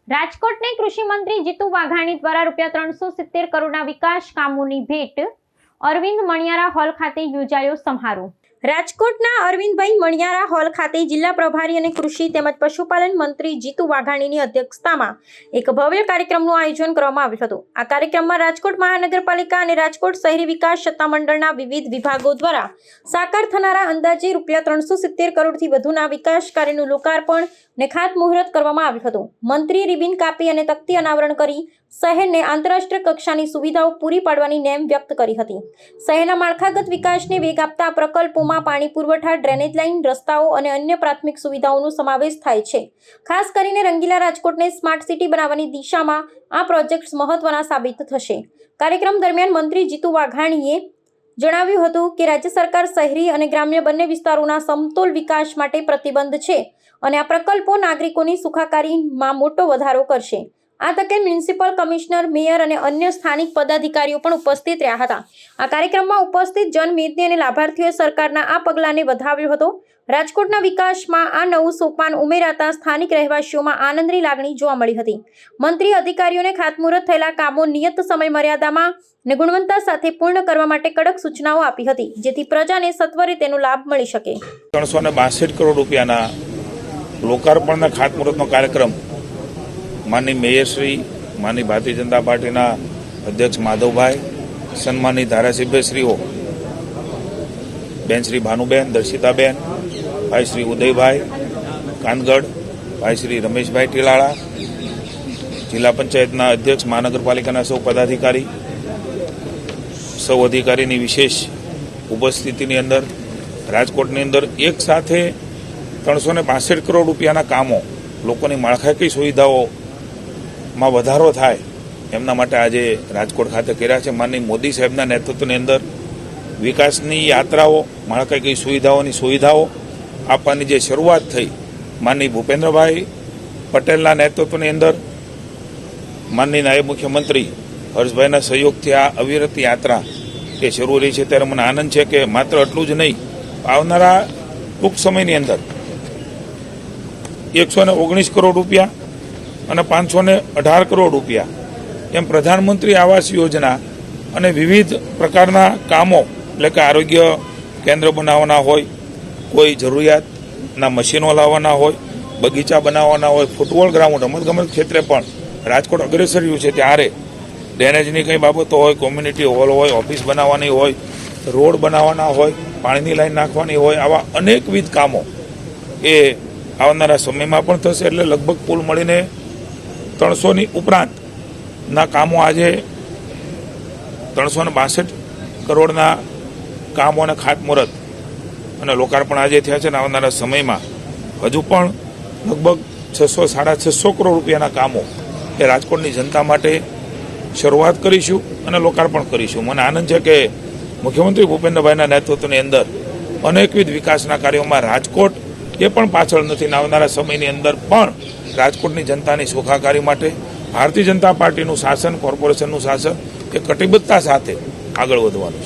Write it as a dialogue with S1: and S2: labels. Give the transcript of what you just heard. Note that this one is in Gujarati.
S1: રાજકોટને કૃષિ મંત્રી જીતુ વાઘાણી દ્વારા ₹370 કરોડના વિકાસ કામોની ભેટ. અરવિંદ મણિયારા હોલ ખાતે યોજાયો સમારોહ. રાજકોટના અરવિંદભાઈ મણિયારા હોલ ખાતે જિલ્લા પ્રભારી અને કૃષિ તેમજ પશુપાલન મંત્રી જીતુ વાઘાણીની અધ્યક્ષતામાં એક ભવ્ય કાર્યક્રમનું આયોજન કરવામાં આવ્યું હતું. આ કાર્યક્રમમાં રાજકોટ મહાનગરપાલિકા અને રાજકોટ શહેરી વિકાસ સત્તામંડળના વિવિધ વિભાગો દ્વારા સાકાર થનારા અંદાજે ₹370 કરોડથી વધુના વિકાસ કાર્યનું લોકાર્પણ અને ખાતમુહૂર્ત કરવામાં આવ્યું હતું. મંત્રીએ રિબિન કાપી અને તકતી અનાવરણ કરી શહેરને આંતરરાષ્ટ્રીય કક્ષાની સુવિધાઓ પૂરી પાડવાની નેમ વ્યક્ત કરી હતી. શહેરના માળખાગત વિકાસને વેગ આપતા પ્રકલ્પોમાં પાણી પુરવઠા, ડ્રેનેજ લાઇન, રસ્તાઓ અને અન્ય પ્રાથમિક સુવિધાઓનો સમાવેશ થાય છે. ખાસ કરીને રંગીલા રાજકોટને સ્માર્ટ સિટી બનાવવાની દિશામાં આ પ્રોજેક્ટ્સ મહત્વના સાબિત થશે. કાર્યક્રમ દરમિયાન મંત્રી જીતુ વાઘાણીએ જણાવ્યું હતું કે રાજ્ય સરકાર શહેરી અને ગ્રામ્ય બંને વિસ્તારોના સમતોલ વિકાસ માટે પ્રતિબદ્ધ છે અને આ પ્રકલ્પો નાગરિકોની સુખાકારીમાં મોટો વધારો કરશે. આ તકે મ્યુનિસિપલ કમિશનર, મેયર અને અન્ય સ્થાનિક પદાધિકારીઓ પણ ઉપસ્થિત રહ્યા હતા. આ કાર્યક્રમમાં ઉપસ્થિત જનમેદની અને લાભાર્થીઓએ સરકારના આ પગલાંને વધાવ્યો હતો. રાજકોટના વિકાસમાં આ નવું સોપાન ઉમેરાતા સ્થાનિક રહેવાસીઓમાં આનંદની લાગણી જોવા મળી હતી. મંત્રી અધિકારીઓને ખાતમુહૂર્ત થયેલા કામો નિયત સમય મર્યાદામાં અને ગુણવત્તા સાથે પૂર્ણ કરવા માટે કડક સૂચનાઓ આપી હતી, જેથી પ્રજાને સત્વરે તેનો લાભ મળી શકે.
S2: 362 કરોડ રૂપિયાના લોકાર્પણના ખાતમુહૂર્તનો કાર્યક્રમ માનની મેયરશ્રી, માનની ભારતીય જનતા પાર્ટીના અધ્યક્ષ માધવભાઈ, સન્માનની ધારાસભ્યશ્રીઓ બેન શ્રી ભાનુબેન, દર્શિતાબેન, ભાઈ શ્રી ઉદયભાઈ કાનગડ, ભાઈ શ્રી રમેશભાઈ ટીલાળા, જિલ્લા પંચાયતના અધ્યક્ષ, મહાનગરપાલિકાના સૌ પદાધિકારી, સૌ અધિકારીની વિશેષ ઉપસ્થિતિની અંદર રાજકોટની અંદર એક સાથે 362 કરોડ રૂપિયાના કામો, લોકોની માળખાકીય સુવિધાઓમાં વધારો થાય એમના માટે આજે રાજકોટ ખાતે કર્યા છે. માનનીય મોદી સાહેબના નેતૃત્વની અંદર વિકાસની યાત્રાઓ, માળખાકીય સુવિધાઓ આપવાની જે શરૂઆત થઈ, માનનીય ભૂપેન્દ્રભાઈ પટેલના નેતૃત્વની અંદર માનનીય નાયબ મુખ્યમંત્રી હર્ષભાઈના સહયોગથી આ અવિરત યાત્રા એ શરૂ રહી છે. ત્યારે મને આનંદ છે કે માત્ર એટલું જ નહીં, આવનારા ટૂંક સમયની અંદર 119 કરોડ રૂપિયા અને 518 કરોડ રૂપિયા એમ પ્રધાનમંત્રી આવાસ યોજના અને વિવિધ પ્રકારના કામો, એટલે કે આરોગ્ય કેન્દ્ર બનાવવાના હોય, કોઈ જરૂરિયાતના મશીનો લાવવાના હોય, બગીચા બનાવવાના હોય, ફૂટબોલ ગ્રાઉન્ડ, રમતગમત ક્ષેત્રે પણ રાજકોટ અગ્રેસર રહ્યું છે. ત્યારે ડ્રેનેજની કંઈ બાબતો હોય, કોમ્યુનિટી હોલ હોય, ઓફિસ બનાવવાની હોય, રોડ બનાવવાના હોય, પાણીની લાઈન નાખવાની હોય, આવા અનેકવિધ કામો એ આવનારા સમયમાં પણ થશે. એટલે લગભગ કુલ મળીને 300ની ઉપરાંતના કામો આજે 362 કરોડના કામો અને ખાતમુહૂર્ત અને લોકાર્પણ આજે થયા છે. અને આવનારા સમયમાં હજુ પણ લગભગ 600-650 કરોડ રૂપિયાના કામો એ રાજકોટની જનતા માટે શરૂઆત કરીશું અને લોકાર્પણ કરીશું. મને આનંદ છે કે મુખ્યમંત્રી ભૂપેન્દ્રભાઈના નેતૃત્વની અંદર અનેકવિધ વિકાસના કાર્યોમાં રાજકોટ એ પણ પાછળ નથી. આવનારા સમયની અંદર પણ રાજકોટની જનતાની સુખાકારી માટે ભારતીય જનતા પાર્ટીનું શાસન, કોર્પોરેશનનું શાસન એ કટિબદ્ધતા સાથે આગળ વધવાનું છે.